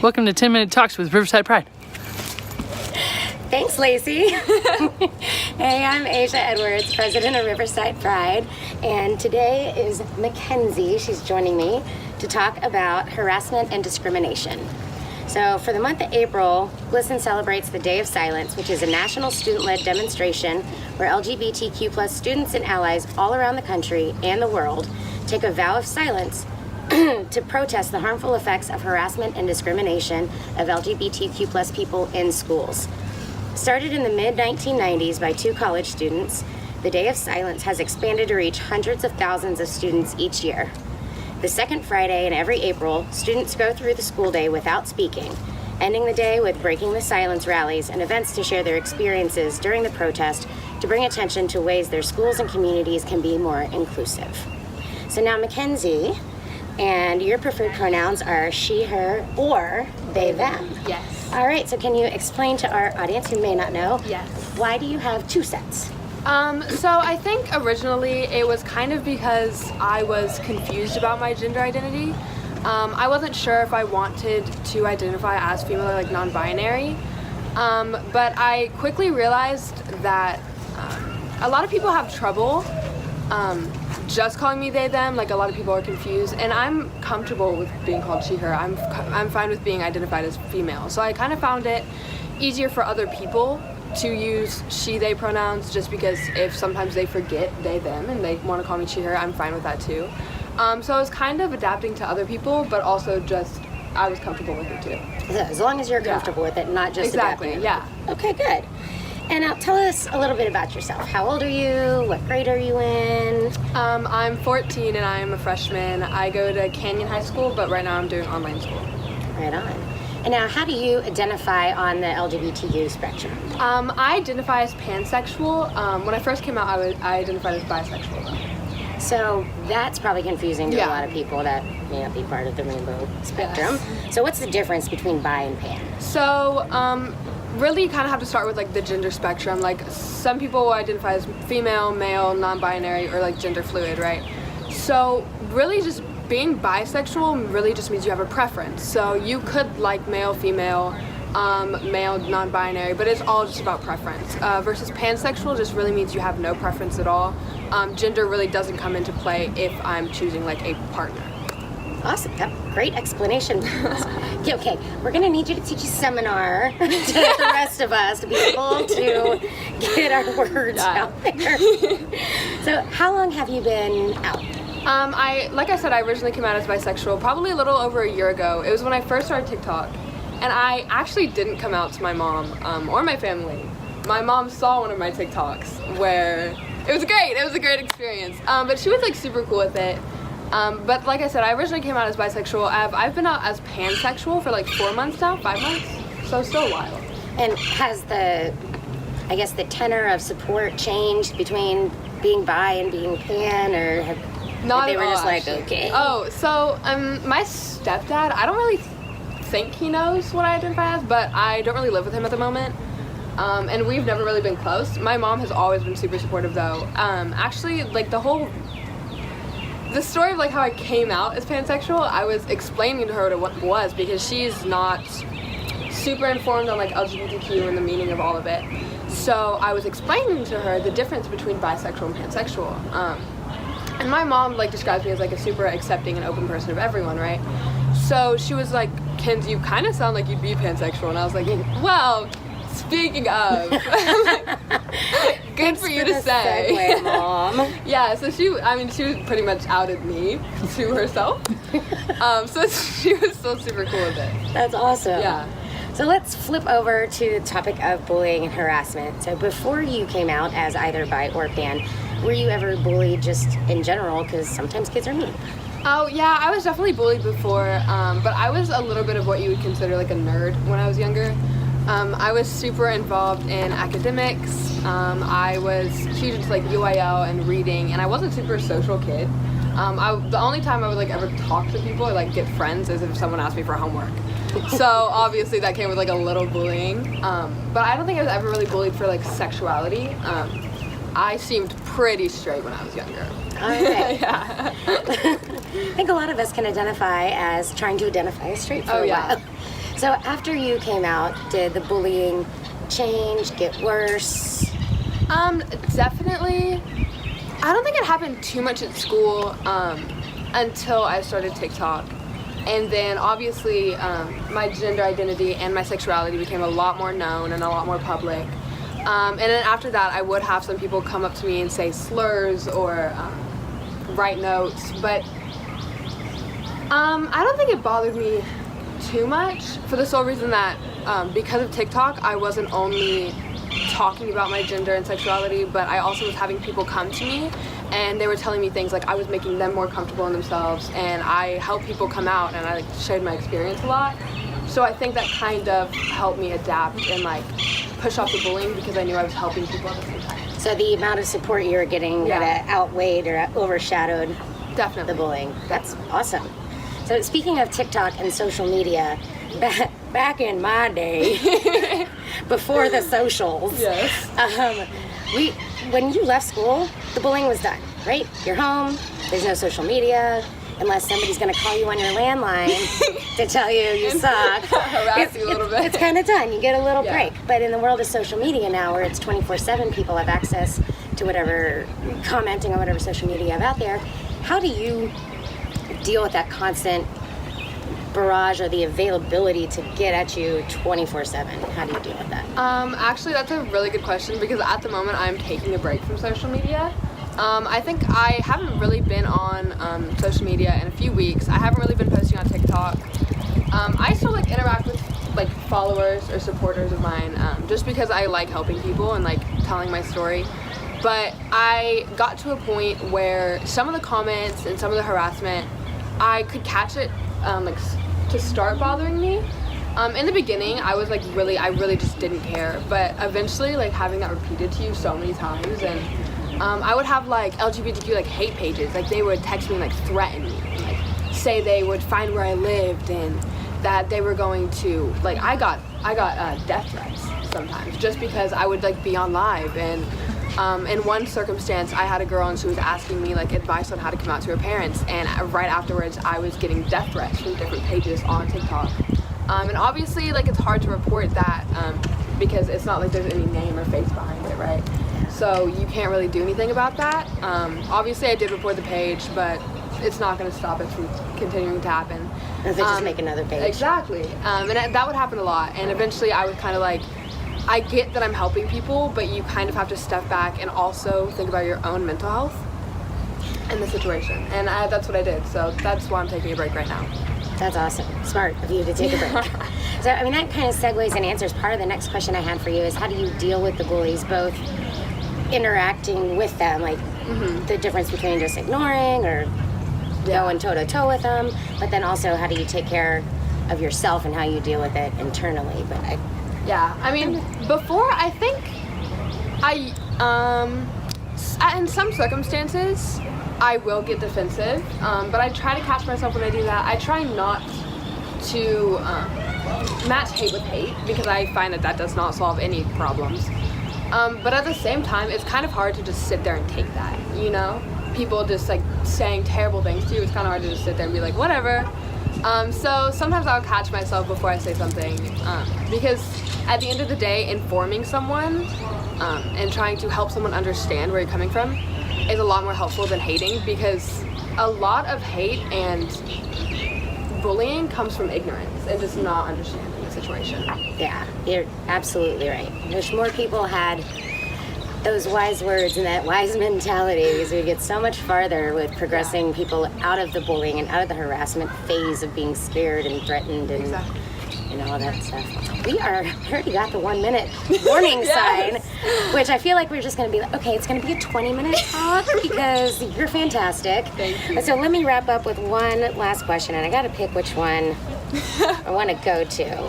Welcome to 10-Minute Talks with Riverside Pride. Thanks, Lacey. Hey, I'm Asia Edwards, president of Riverside Pride, and today is Mackenzie. She's joining me to talk about harassment and discrimination. So for the month of April, GLSEN celebrates the Day of Silence, which is a national student-led demonstration where LGBTQ plus students and allies all around the country and the world take a vow of silence to protest the harmful effects of harassment and discrimination of LGBTQ plus people in schools. Started in the mid-1990s by two college students, the Day of Silence has expanded to reach hundreds of thousands of students each year. The second Friday in every April, students go through the school day without speaking, ending the day with breaking the silence rallies and events to share their experiences during the protest to bring attention to ways their schools and communities can be more inclusive. So now, Mackenzie, and your preferred pronouns are she, her, or they, them. Yes. All right, so can you explain to our audience who may not know, Yes. why do you have two sets? So I think originally it was kind of because I was confused about my gender identity. I wasn't sure if I wanted to identify as female or like non-binary, but I quickly realized that a lot of people have trouble just calling me they, them. Like, a lot of people are confused, and I'm comfortable with being called she, her. I'm fine with being identified as female. So I kind of found it easier for other people to use she, they pronouns, just because if sometimes they forget they, them, and they want to call me she, her, I'm fine with that too. So I was kind of adapting to other people, but also just I was comfortable with it too. So as long as you're comfortable with it, not just Exactly, adapting. yeah. Okay, good. And now tell us a little bit about yourself. How old are you? What grade are you in? I'm 14 and I'm a freshman. I go to Canyon High School, but right now I'm doing online school. Right on. And now, how do you identify on the LGBTQ spectrum? I identify as pansexual. When I first came out, I identified as bisexual though. So that's probably confusing to a Yeah. lot of people that may not be part of the rainbow spectrum. So what's the difference between bi and pan? So, really you kind of have to start with like the gender spectrum. Like, some people will identify as female, male, non-binary, or like gender fluid, right? So really just being bisexual really just means you have a preference. So you could like male, female, male, non-binary, but it's all just about preference. Versus pansexual just really means you have no preference at all. Gender really doesn't come into play if I'm choosing like a partner. Awesome. Great explanation. Okay, we're going to need you to teach a seminar to the rest of us to be able to get our words out there. So how long have you been out? Like I said, I originally came out as bisexual probably a little over a year ago. It was when I first started TikTok, and I actually didn't come out to my mom or my family. My mom saw one of my TikToks where it was great. It was a great experience. But she was like super cool with it. But like I said, I originally came out as bisexual. I've been out as pansexual for like 4 months now, 5 months, so still a while. And has the tenor of support changed between being bi and being pan, or Not they at were all, just like, actually. okay? Oh, so my stepdad, I don't really think he knows what I identify as, but I don't really live with him at the moment. And we've never really been close. My mom has always been super supportive though. Actually, like the story of like how I came out as pansexual, I was explaining to her what it was because she's not super informed on like LGBTQ and the meaning of all of it. So I was explaining to her the difference between bisexual and pansexual. And my mom like describes me as like a super accepting and open person of everyone, right? So she was like, Kenzie, you kind of sound like you'd be pansexual. And I was like, well, speaking of, good for you to say. Segue, Mom. Yeah, so she was pretty much outed me to herself. So she was still super cool with it. That's awesome. Yeah. So let's flip over to the topic of bullying and harassment. So before you came out as either bi or pan, were you ever bullied just in general? Because sometimes kids are mean. Oh yeah, I was definitely bullied before, but I was a little bit of what you would consider like a nerd when I was younger. I was super involved in academics. I was huge into like UIL and reading, and I was a super social kid. The only time I would like ever talk to people or like get friends is if someone asked me for homework. So obviously that came with like a little bullying. But I don't think I was ever really bullied for like sexuality. I seemed pretty straight when I was younger. Okay. Yeah. I think a lot of us can identify as trying to identify as straight for a while. So after you came out, did the bullying change, get worse? Definitely. I don't think it happened too much at school until I started TikTok. And then obviously my gender identity and my sexuality became a lot more known and a lot more public. And then after that, I would have some people come up to me and say slurs or write notes. But I don't think it bothered me too much for the sole reason that because of TikTok, I wasn't only talking about my gender and sexuality, but I also was having people come to me and they were telling me things like I was making them more comfortable in themselves, and I helped people come out and I shared my experience a lot. So I think that kind of helped me adapt and push off the bullying because I knew I was helping people at the same time. So the amount of support you were getting kind of outweighed or overshadowed Definitely the bullying. That's awesome. So speaking of TikTok and social media, back in my day, before the socials, Yes. When you left school, the bullying was done, right? You're home, there's no social media, unless somebody's gonna call you on your landline to tell you you suck. Harass you a little bit. It's kind of done, you get a little Yeah. break. But in the world of social media now, where it's 24/7, people have access to whatever, commenting on whatever social media you have out there, how do you deal with that constant barrage or the availability to get at you 24/7? How do you deal with that? Actually, that's a really good question because at the moment I'm taking a break from social media. I think I haven't really been on social media in a few weeks. I haven't really been posting on TikTok. I still interact with followers or supporters of mine just because I like helping people and telling my story. But I got to a point where some of the comments and some of the harassment, I could catch it to start bothering me. In the beginning, I was I really just didn't care. But eventually, having that repeated to you so many times, and I would have LGBTQ hate pages. They would text me and threaten me, and, say they would find where I lived and that they were going to I got death threats sometimes just because I would be on live. And in one circumstance, I had a girl and she was asking me advice on how to come out to her parents, and right afterwards I was getting death threats from different pages on TikTok. And obviously it's hard to report that because it's not there's any name or face behind it, right? So you can't really do anything about that. Obviously I did report the page, but it's not going to stop it from continuing to happen. Or they just make another page. Exactly. And that would happen a lot, and eventually I would kind of I get that I'm helping people, but you kind of have to step back and also think about your own mental health in the situation. And that's what I did. So that's why I'm taking a break right now. That's awesome. Smart of you to take a break. So, that kind of segues and answers part of the next question I had for you is how do you deal with the bullies, both interacting with them, the difference between just ignoring or going toe-to-toe with them, but then also how do you take care of yourself and how you deal with it internally? Before, I think in some circumstances, I will get defensive, but I try to catch myself when I do that. I try not to match hate with hate because I find that does not solve any problems. But at the same time, it's kind of hard to just sit there and take that, People just saying terrible things to you, it's kind of hard to just sit there and be whatever. So sometimes I'll catch myself before I say something because at the end of the day, informing someone and trying to help someone understand where you're coming from is a lot more helpful than hating, because a lot of hate and bullying comes from ignorance and just not understanding the situation. Yeah, you're absolutely right. I wish more people had those wise words and that wise mentality, because we get so much farther with progressing people out of the bullying and out of the harassment phase of being scared and threatened and all that stuff. We already got the 1 minute warning sign, which I feel like we're just going to be okay, it's going to be a 20-minute talk because you're fantastic. Thank you. And so let me wrap up with one last question, and I got to pick which one I want to go to.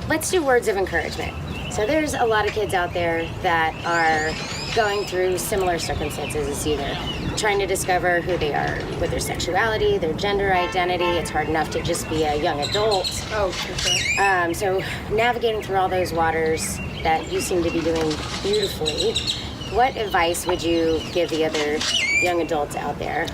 Let's do words of encouragement. So there's a lot of kids out there that are going through similar circumstances as you. They're trying to discover who they are with their sexuality, their gender identity. It's hard enough to just be a young adult. Oh, for sure. So navigating through all those waters that you seem to be doing beautifully, what advice would you give the other young adults out there?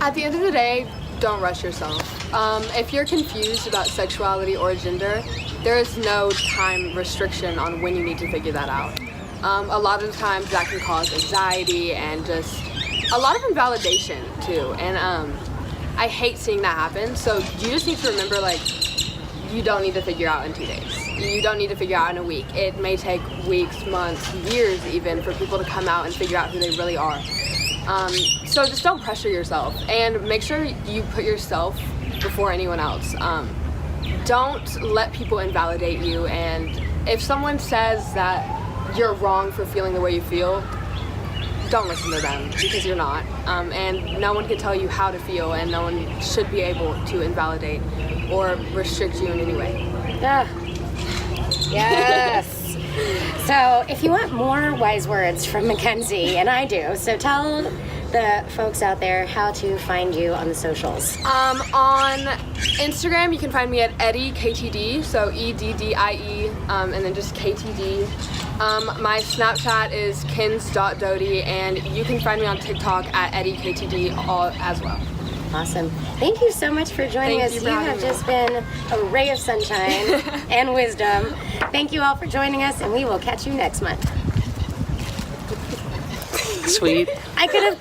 At the end of the day, don't rush yourself. If you're confused about sexuality or gender, there is no time restriction on when you need to figure that out. A lot of the times that can cause anxiety and just a lot of invalidation too. And I hate seeing that happen. So you just need to remember, like, you don't need to figure out in 2 days. You don't need to figure out in a week. It may take weeks, months, years even for people to come out and figure out who they really are. So just don't pressure yourself and make sure you put yourself before anyone else. Don't let people invalidate you, and if someone says that you're wrong for feeling the way you feel, don't listen to them, because you're not. And no one can tell you how to feel, and no one should be able to invalidate or restrict you in any way. Ah, yes. So if you want more wise words from Mackenzie, and I do, so tell the folks out there how to find you on the socials. On Instagram, you can find me at Eddie KTD, so EDDIE, and then just KTD. My Snapchat is kins.doty, and you can find me on TikTok at Eddie KTD as well. Awesome. Thank you so much for joining us. Thank you for You having have me. just been a ray of sunshine and wisdom. Thank you all for joining us, and we will catch you next month. Sweet. I could have